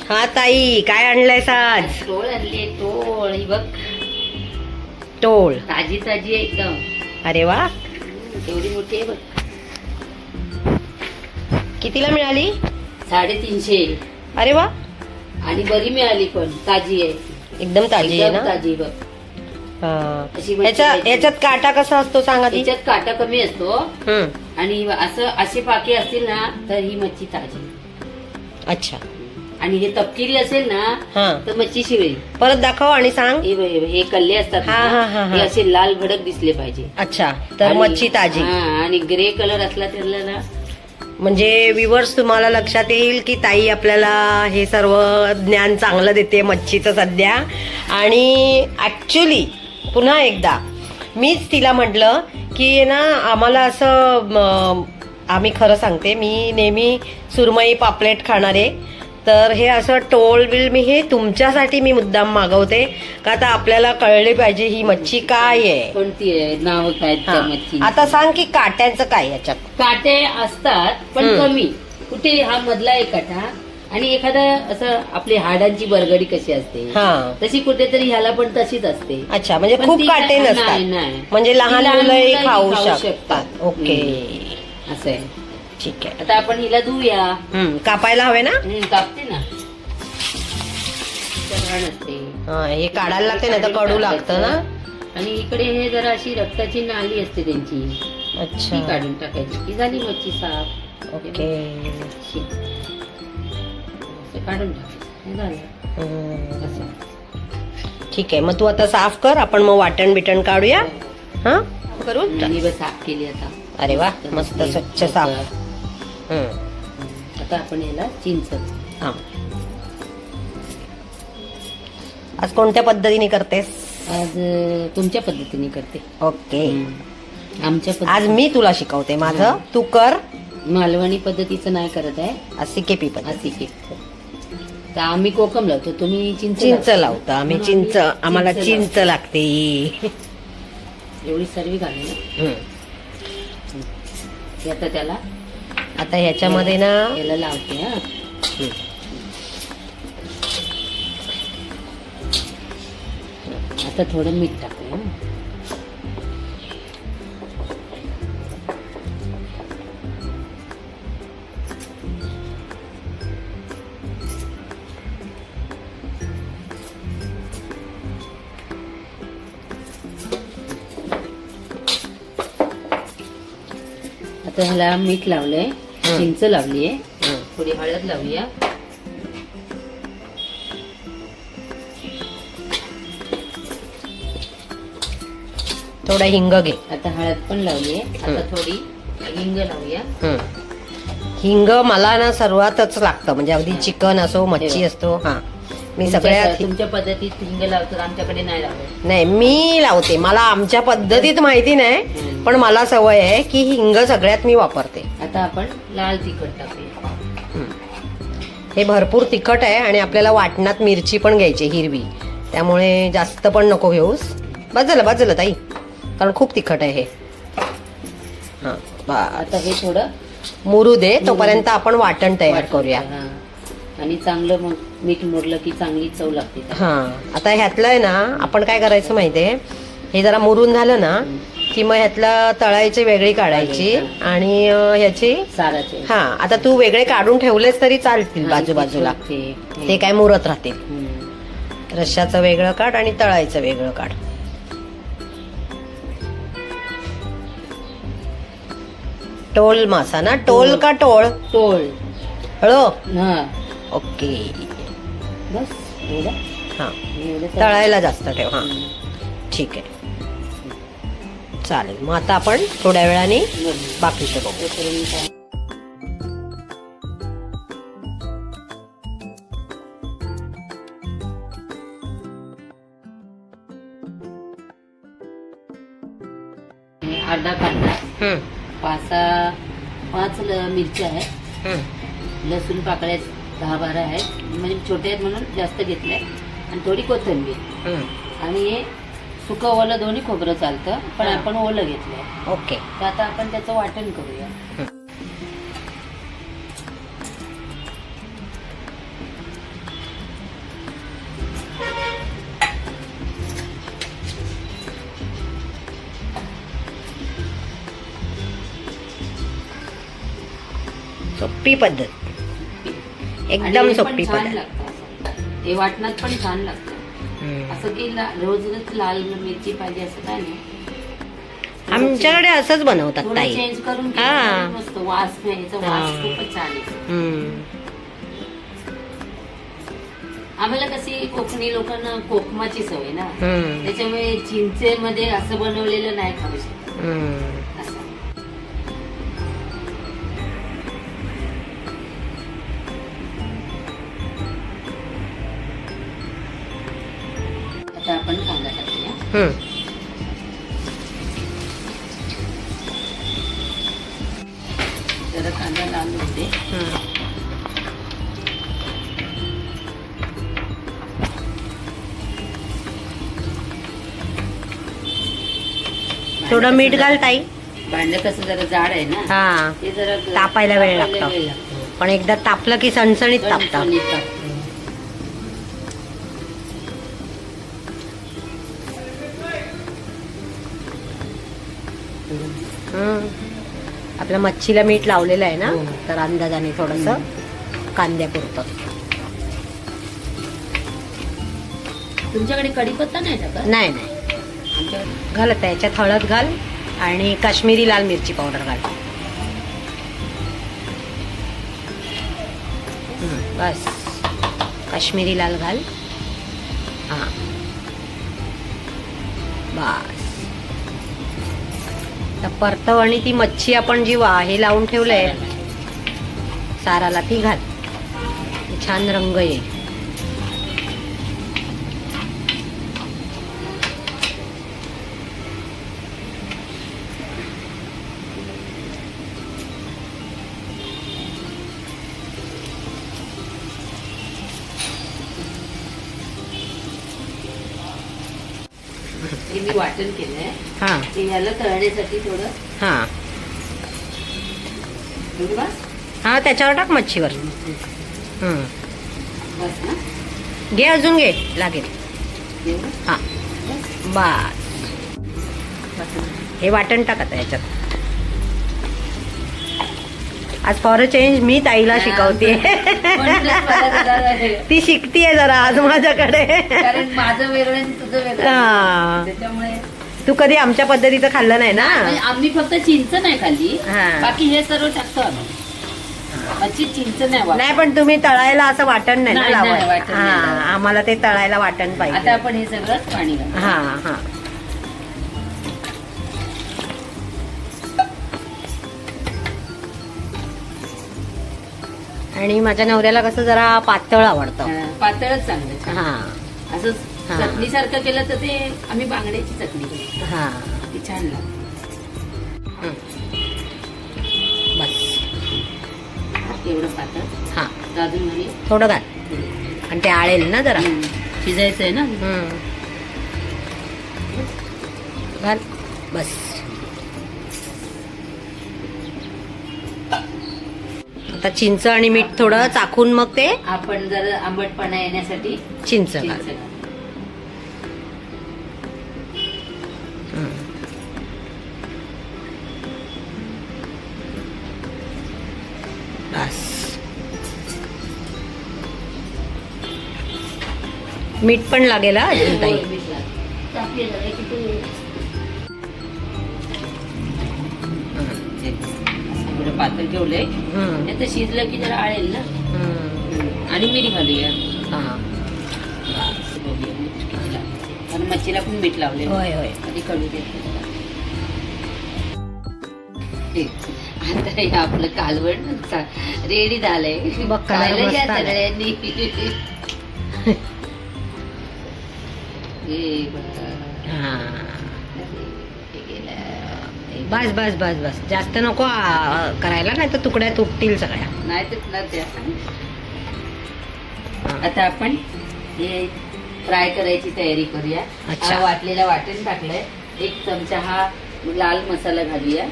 हा ताई, काय आणलंयस आज? टोळ आणली, टोळ ही बघ, टोळ. ताजी ताजी आहे एकदम. अरे वा, एवढी मोठी आहे बघ. कितीला मिळाली? 350. अरे वा, आणि बरी मिळाली, पण ताजी आहे, एकदम ताजी आहे एकदम ना? ताजी बघ. अशी मच्छी याच्यात काटा कसा असतो सांगा ती? त्याच्यात काटा कमी असतो. हम्म. आणि असं असे पाके असतील ना तर ही मच्छी ताजी. अच्छा. आणि हे तपकिरी असेल ना हा, तर मच्छी शिळी. परत दाखव आणि सांग. हे कल्ले असतात हा, हा, हा, ना, हा. हे असे लाल भडक दिसले पाहिजे. अच्छा, तर आणि- मच्छी ताजी. हा, आणि ग्रे कलर असला त्याला ना, म्हणजे व्ह्युअर्स, तुम्हाला लक्षात येईल की ताई आपल्याला हे सर्व ज्ञान चांगलं देते मच्छीचं सध्या. आणि ऍक्च्युली पुन्हा एकदा मीच तिला म्हटलं की ना आम्हाला असं आम्ही खरं सांगते, मी नेहमी सुरमई पापलेट खाणारे, तर हे असं टोल बिल मी हे तुमच्यासाठी मी मुद्दाम मागवते का आता आपल्याला कळले पाहिजे ही मच्छी काय आहे. कोणती आहे, नाव काय त्या हा. मच्छी. आता सांग की काट्यांचं काय याच्यात? काटे असतात पण हम्म. कमी. कुठे हा मधला एक काटा, आणि एखादा असं आपली हाडांची बरगडी कशी असते हा. तशी कुठेतरी ह्याला पण तशीच असते. अच्छा, म्हणजे पण खूप ती काटे नाही, नसतात, नाही. म्हणजे लहान ती मुलंही मुलंही खाऊ खाऊ शकतात. ओके, असं आहे. ठीक आहे. आता आपण हिला धुया. कापायला हवे ना? कापते ना, चव्हाण असते. हा, हे काढायला लागते ना तर कडू लागतं ना. आणि इकडे हे जरा अशी रक्ताची नाली असते त्यांची, अच्छा, ती काढून टाकायची की झाली मच्छी साफ. ओके. अशी. असं काढून टाकायचं, हे झालं. असं. ठीक आहे, मग तू आता साफ कर, आपण मग वाटण बिटण काढूया. हा, करू. मी बस साफ केली आता. अरे वा, मस्त स्वच्छ साफ. आता आपण याला चिंच. हा, आज कोणत्या पद्धतीने करतेस? आज तुमच्या पद्धतीने करते. ओके, आमच्या आज मी तुला शिकवते माझं, तू कर. मालवणी पद्धतीचं नाही करत आहे, अशी केपी पद्धत. अशी केक. तर आम्ही कोकम लावतो, तुम्ही चिंच चिंच लावतो आम्ही. म्हणून चिंच, आम्हाला चिंच चिंच लागते. एवढी सर्वी घालू ना. हे आता त्याला, आता ह्याच्यामध्ये ना याला लावते. हा, आता थोडं मीठ टाकूया. आता ह्याला मीठ लावलंय, चिंच लावलीये, थोडी हळद लावूया. थोडा हिंग घे. आता हळद पण लावलीये, आता थोडी हिंग लावूया. हिंग मला ना सर्वातच लागतं, म्हणजे अगदी चिकन असो मच्छी असतो. हा, मी सगळ्यात तुमच्या पद्धतीत हिंग लावतात, आमच्याकडे नाही लावत. नाही, मी लावते. मला आमच्या पद्धतीत माहिती नाही, पण मला सवय आहे की हिंग सगळ्यात मी वापरते. आता आपण लाल तिखट टाकूया. हे भरपूर तिखट आहे आणि आपल्याला वाटणात मिरची पण घ्यायची हिरवी, त्यामुळे जास्त पण नको घेऊस. बाजूला ताई, कारण खूप तिखट आहे हे. हा, आता हे थोडं मुरू दे, तोपर्यंत आपण वाटण तयार करूया. हा. आणि चांगलं मग मीठ मोडलं की चांगली चव लागते. हा, आता ह्यातलं आहे ना, आपण काय करायचं माहितीये, हे जरा मुरून झालं ना की मग ह्यातलं तळायची वेगळी काढायची आणि ह्याची साराचे. हा, आता तू वेगळे काढून ठेवलेस तरी चालतील बाजूबाजूला, ते काय मुरत राहतील. रश्शाचं वेगळं काढ आणि तळायचं वेगळं काढ. टोल मासा ना? टोल का टोळ? टोळ. हळो. हा, ओके, बस एवढं. हा, एवढं तळायला जास्त ठेव. हा, ठीक आहे, चालेल. मग आता आपण थोड्या वेळाने बाकीचं बघू. अर्धा कांदा, 5 मिरच्या आहेत, लसूण पाकळ्या 10-12 आहेत, म्हणजे छोटे आहेत म्हणून जास्त घेतलंय, आणि थोडी कोथिंबीर. आणि हे सुकं ओलं दोन्ही खोबरं चालतं, पण आपण ओलं घेतलंय. ओके, तर आता आपण त्याचं वाटण करूया. सोपी पद्धत, आणि एकदम हे पण सोपी छान पद्धत. लागतं. हे वाटणात पण छान लागतं. हम्म. असं की रोजच लाल मिरची पाहिजे असं काय नाही. आमच्याकडे असंच बनवतात थोडं ताई. चेंज करून हा. केलं तरी मस्त वास नाही, याचा वास हा. खूपच छान येतो. हम्म. आम्हाला कशी कोकणी लोकांना कोकमाची सवय ना, हम्म. त्याच्यामुळे चिंचेमध्ये असं बनवलेलं नाही खाऊ शकत. हम्म. असं. आता आपण कांदा टाकूया. हम्म. जरा कांदा लाल होते. हम्म. थोडं मीठ घाल ताई. भांडं कसं जरा जाड आहे ना, हा, ते जरा तापायला वेळ लागतो. पण एकदा तापलं की सणसणीत तापतं. कणिक टाकतो. हम्म. आपल्या मच्छीला मीठ लावलेलं आहे ना, हो. तर अंदाजाने थोडस कांद्यापुरतं. तुमच्याकडे कढीपत्ता नाही टाकत? नाही नाही आमच्याकडे घालत आहे. याच्यात हळद घाल आणि काश्मीरी लाल मिरची पावडर घाल. बस काश्मीरी लाल घाल. हा बस. तर परतव आणि ती मच्छी आपण जी हे लावून ठेवलंय साराला ती घाल. छान रंग येईल. हे मी वाटण केलंय. हा ते याला तळण्यासाठी थोडं हा थोडं बस हा त्याच्यावर टाक मच्छीवर. हम्म. बस ना, घे अजून घे लागेल. एवढं हा बस. बस. बस ना. हे वाटण टाकत याच्यात. आज फॉर अ चेंज मी ताईला शिकवते. म्हणूनच मला जरा हे- ती शिकतीये जरा आज माझ्याकडे. कारण माझं वेगळं आणि तुझं वेगळं, हा. त्याच्यामुळे तू कधी आमच्या पद्धतीचं खाल्लं नाही ना. म्हणजे आम्ही फक्त चिंच नाही खाल्ली, हा. बाकी हे सर्व टाकतो आम्ही. मच्छी चिंच नाही वापरत. नाही पण तुम्ही तळायला असं वाटण नाही ना नाही, नाही, लावत. वाटण नाही हा लावत. आम्हाला ते तळायला वाटण आता पाहिजे. आपण हे सगळं पाणी घालू. हा हा आणि माझ्या नवऱ्याला कसं जरा पातळ आवडतं. हा, पातळच चांगलं छान. हा असं हा. चटणी सारखं केलं तर ते आम्ही बांगड्याची चटणी केली, हा ती छान लागते. हं. बस एवढं पातळ हा अजून घाली. थोडं घाल आणि ते आळेल ना जरा. शिजायचं आहे ना. हं. घाल बस. आता चिंच आणि मीठ थोडं चाखून मग ते आपण जर आंबटपणा येण्यासाठी चिंच चिंच घाल. घालू. हं. बस मीठ पण लागेल हा अजून ताई. होय, मीठ लागतं. टाकली जरा, एक इथे. एवढं पातळ ठेवलंय. हं. नाही तर शिजलं की जरा आळेल ना. हं. आणि मीठ घालूया. हा. बघूया मीठ किती लागतं. कारण मच्छीला पण मीठ लावले. होय होय. कधी कळू देत नाही. आता हे आपलं कालवण रेडी झालंय. बघ, color खायला मस्त या आलाय. सगळ्यांनी. हे बघा. हा हे गेलं. बस बस बस बस जास्त नको करायला, नाही तर तुकड्या तुटतील सगळ्या. नाही तुटणार त्या. आता आपण हे फ्राय करायची तयारी करूया. अच्छा. हा वाटलेला वाटण टाकलंय. 1 चमचा हा लाल मसाला घालूया.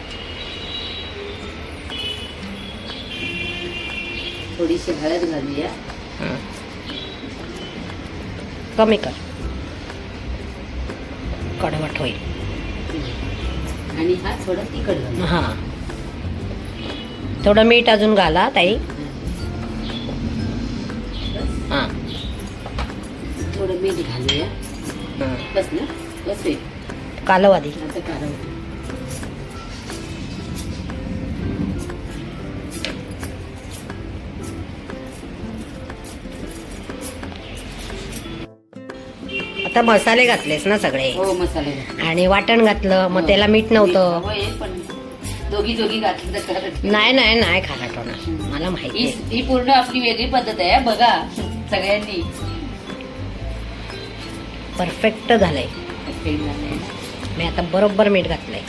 थोडीशी हळद घालूया. हं. कमी कर, कडवट होईल. आणि हा थोडा तिखट घालूया. हा थोडं मीठ अजून घाला ताई. हां थोडं मीठ घालूया. बस ना, बस होईल. कालव आधी. आता काढू. आता मसाले घातलेस ना सगळे हो मसाले आणि वाटण घातलं, मग त्याला मीठ नव्हतं. होय, पण दोघी घातली तर करत नाही नाही नाही खारट होणार, मला माहिती आहे. ही पूर्ण आपली वेगळी पद्धत आहे बघा सगळ्यांनी. परफेक्ट झालंय. मी आता बरोबर मीठ घातलंय.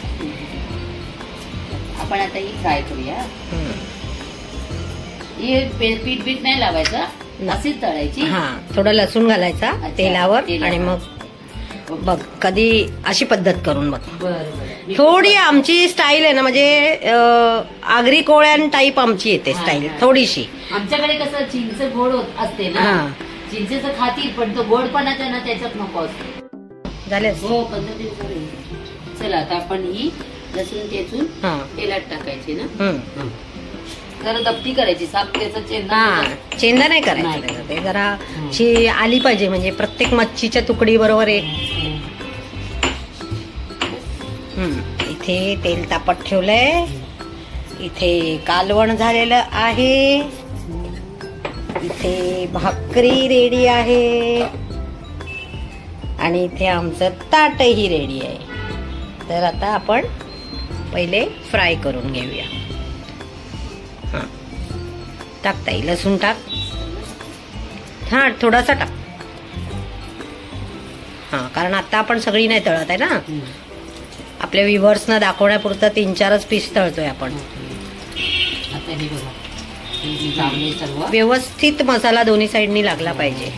आपण आता ही फ्राय करूया. ही पीठ बीठ नाही लावायचं, अशीच तळायची. हा, थोडं लसूण घालायचा तेलावर आणि मग बघ कधी अशी पद्धत करून बघ. बरं. थोडी आमची स्टाईल आहे ना, म्हणजे आगरी कोळ्यान टाईप आमची येते स्टाईल थोडीशी. आमच्याकडे कसं चिंच गोड असते ना, चिंचेचं खातील पण तो गोडपणाचा ना त्याच्यात नको असतो. झाले हो पद्धती. चला आता आपण ही लसूण ठेचून तेलात टाकायची ना. जरा दप्ती करायची, साफ त्याचा चेंदा नाही करायचा, ते जरा ची आली पाहिजे, म्हणजे प्रत्येक मच्छीच्या तुकडी बरोबर एक. इथे तेल तापत ठेवलंय, इथे कालवण झालेलं आहे, इथे भाकरी रेडी आहे आणि इथे आमचं ताटही रेडी आहे. तर आता आपण पहिले फ्राय करून घेऊया. टाकता येईल, लसूण टाक. हा थोडासा टाक. हा, कारण आता आपण सगळी नाही तळत आहे ना, आपल्या व्ह्युअर्सना दाखवण्यापुरतं 3-4च पीस तळतोय आपण. व्यवस्थित मसाला दोन्ही साईडनी लागला पाहिजे.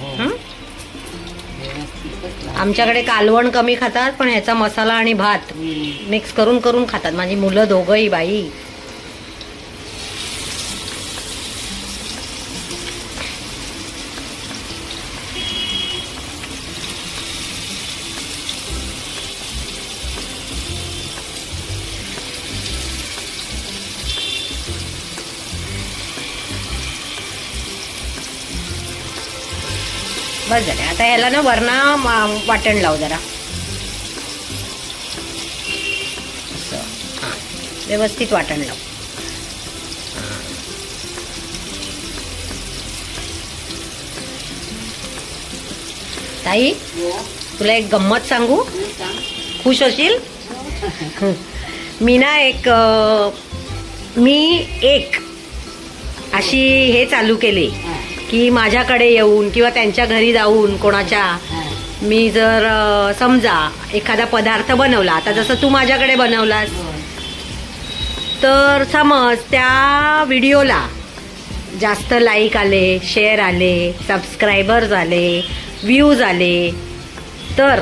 आमच्याकडे कालवण कमी खातात, पण ह्याचा मसाला आणि भात मिक्स करून करून खातात माझी मुलं दोघंही. बाई बस झाले. आता ह्याला ना वरणा वाटण लावू जरा असं. हां, व्यवस्थित वाटण लाव. ताई तुला एक गंमत सांगू, खुश होशील. मी ना मी एक अशी हे चालू केली की माझ्याकडे येऊन किंवा त्यांच्या घरी जाऊन कोणाच्या, मी जर समजा एखादा पदार्थ बनवला, आता जसं तू माझ्याकडे बनवलास, तर समज त्या व्हिडिओला जास्त लाईक आले, शेअर आले, सबस्क्रायबर्स आले, व्ह्यूज आले, तर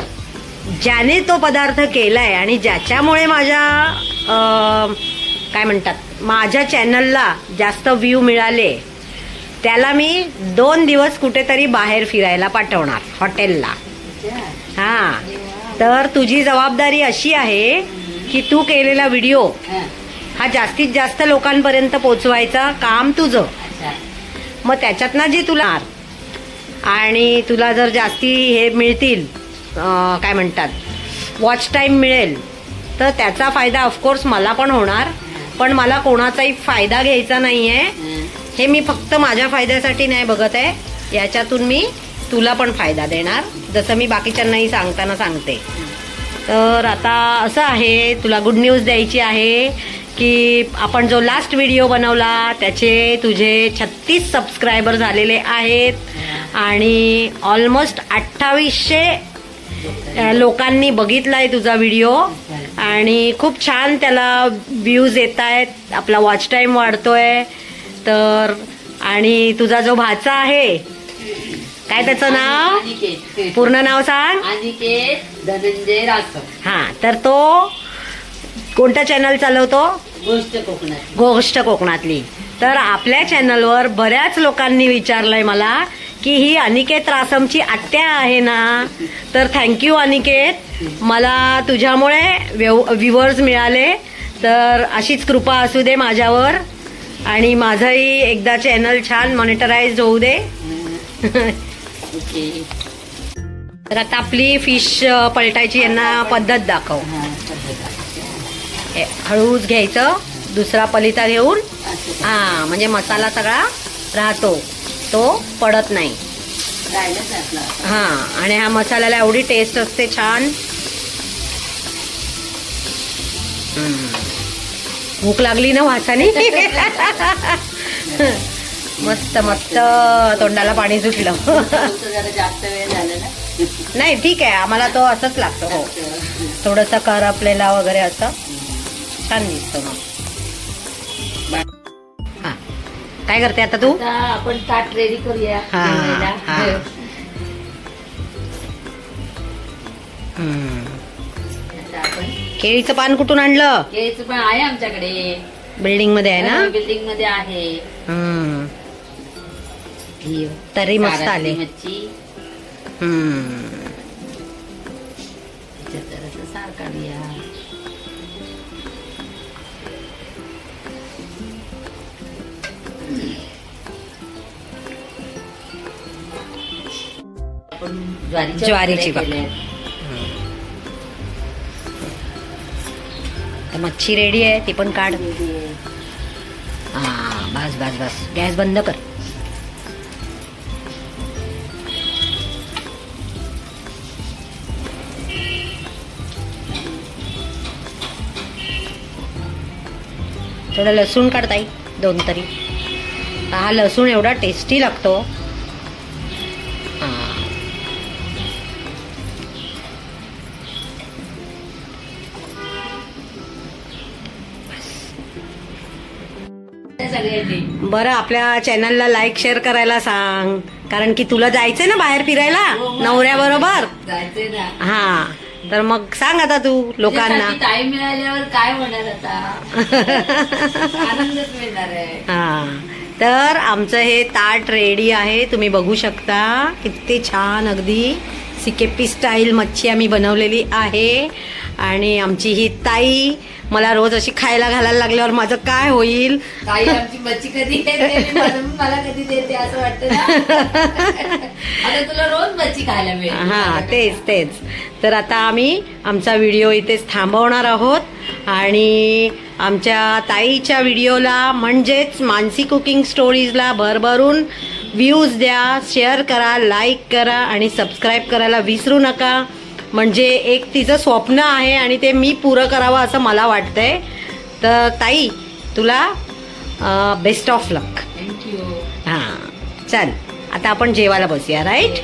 ज्याने तो पदार्थ केलाय आणि ज्याच्यामुळे माझ्या काय म्हणतात माझ्या चॅनलला जास्त व्ह्यू मिळाले, त्याला मी 2 दिवस कुठेतरी बाहेर फिरायला पाठवणार, हॉटेलला. हां, तर तुझी जबाबदारी अशी आहे की तू केलेला व्हिडिओ हा जास्तीत जास्त लोकांपर्यंत पोचवायचा काम तुझं. मग त्याच्यातनं जी तुला आणि तुला जर जास्ती हे मिळतील, काय म्हणतात वॉच टाईम मिळेल, तर त्याचा फायदा ऑफकोर्स मला पण होणार. पण मला कोणाचाही फायदा घ्यायचा नाही आहे, हे मी फक्त माझ्या फायद्यासाठी नाही बघत आहे. याच्यातून मी तुला पण फायदा देणार, जसं मी बाकीच्यांनाही सांगताना सांगते. तर आता असं आहे, तुला गुड न्यूज द्यायची आहे की आपण जो लास्ट व्हिडिओ बनवला त्याचे तुझे 36 सबस्क्रायबर झालेले आहेत आणि ऑलमोस्ट 2800 लोकांनी बघितलाय तुझा व्हिडिओ आणि खूप छान त्याला व्ह्यूज येत आहेत, आपला वॉच टाईम वाढतोय. तर आणि तुझा जो भाचा आहे, काय त्याचं नाव, पूर्ण नाव सांग. अनिकेत धनंजय रासम. हा, तर तो कोणता चॅनल चालवतो, गोष्ट कोकणातली. तर आपल्या चॅनलवर बऱ्याच लोकांनी विचारलंय मला की ही अनिकेत रासमची आत्या आहे ना. तर थँक्यू अनिकेत, मला तुझ्यामुळे व्ह्युअर्स मिळाले. तर अशीच कृपा असू दे माझ्यावर आणि माझंही एकदा चॅनल छान मॉनिटराइज होऊ दे. ओके. तर आता आपली फिश पलटायची यांना पद्धत दाखव. हळूच घ्यायचं, दुसरा पलिता घेऊन हा म्हणजे मसाला सगळा राहतो, तो पडत नाही. हा आणि ह्या मसाल्याला एवढी टेस्ट असते छान. भूक लागली ना वासाने. मस्त मस्त तोंडाला पाणी सुटलं. जरा जास्त वेळ झाला ना. नाही ठीक आहे, आम्हाला तो असंच लागतो. हो थोडंसं करपलेला वगैरे असं छान दिसतो. मग हा काय करते आता तू? आता आपण ताट रेडी करूया. हा, जेवायला. हा. आता आपण केळीचं पान कुठून आणलं? केळीचं पण आहे आमच्याकडे, बिल्डिंग मध्ये आहे ना? बिल्डिंग मध्ये आहे. हम्म. ही तरी मस्त सारातली आले. मच्छी. त्याच्यात जरासं सार काढूया. आपण ज्वारीची भाकऱ्या भाकर. केल्यात. तर मच्छी रेडी आहे, ती पण काढ. हा बस बस बस, गॅस बंद कर. थोडं लसूण काढ ताई, 2 तरी. हा लसूण एवढा टेस्टी लागतो. हा सगळ्यांनी बरं, आपल्या चॅनलला लाईक शेअर करायला सांग, कारण की तुला जायचंय ना बाहेर फिरायला नवऱ्याबरोबर. जायचंय ना. हा तर मग सांग आता तू लोकांना. टाइम मिळाल्यावर काय होणार आता. आनंदच मिळणार आहे. हा तर आमचं हे ताट रेडी आहे, तुम्ही बघू शकता. किती छान अगदी सिकेपी स्टाईल मच्छी आम्ही बनवलेली आहे. आणि आमची ही ताई मला रोज अशी खायला घालायला लागल्यावर माझं काय होईल. ताई आमची मच्छी कधी येते, मला कधी देते असं वाटतं ना. आता तुला रोज मच्छी खायला मिळेल. हा तेच. तर आता आम्ही आमचा व्हिडिओ इथेच थांबवणार आहोत आणि आमच्या ताईच्या व्हिडिओला म्हणजेच मानसी कुकिंग स्टोरीजला भरभरून व्ह्यूज द्या, शेअर करा, लाईक करा आणि सबस्क्राईब करायला विसरू नका. म्हणजे एक तिचं स्वप्न आहे आणि ते मी पुरं करावं असं मला वाटतंय. तर ताई तुला बेस्ट ऑफ लक. थँक्यू. हां चल आता आपण जेवायला बसूया, राईट?